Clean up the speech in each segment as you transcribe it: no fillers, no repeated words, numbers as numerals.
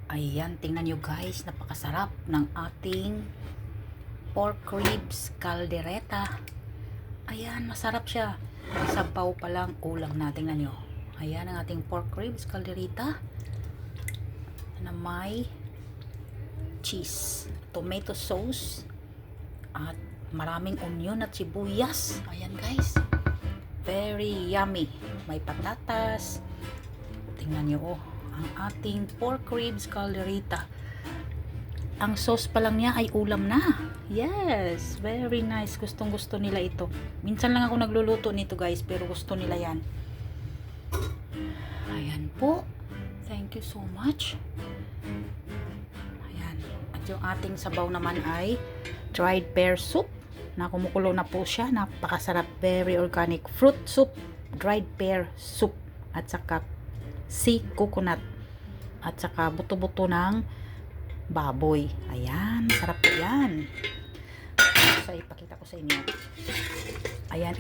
Ayan, tingnan nyo guys, napakasarap ng ating pork ribs caldereta. Ayan, masarap siya. Sabaw pa lang ulam na, tingnan nyo. Ayan ang ating pork ribs caldereta na may cheese, tomato sauce, at maraming onion at sibuyas. Ayan guys, very yummy. May patatas. Tingnan nyo, oh, ang ating pork ribs caldereta. Ang sauce pa lang niya ay ulam na. Yes, very nice. Gustong gusto nila ito. Minsan lang ako nagluluto nito guys, pero gusto nila yan. Ayan po. Thank you so much. Ayan. At yung ating sabaw naman ay dried pear soup. Na kumukulo na po siya. Napakasarap. Very organic. Fruit soup. Dried pear soup. At saka sea coconut. At saka buto-buto ng baboy. Ayan. Sarap po yan. So, ipakita ko sa inyo. Ayan.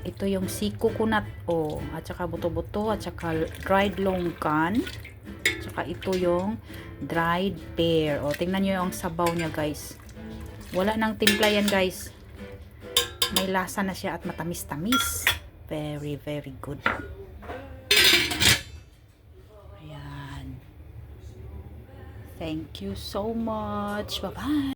Ito yung sea coconut. Oh, at saka buto-buto. At saka dried longgan. At saka ito yung dried pear. Oh, tingnan nyo yung sabaw niya guys. Wala nang timpla yan guys. May lasa na siya at matamis-tamis. Very, very good. Ayan. Thank you so much. Bye-bye.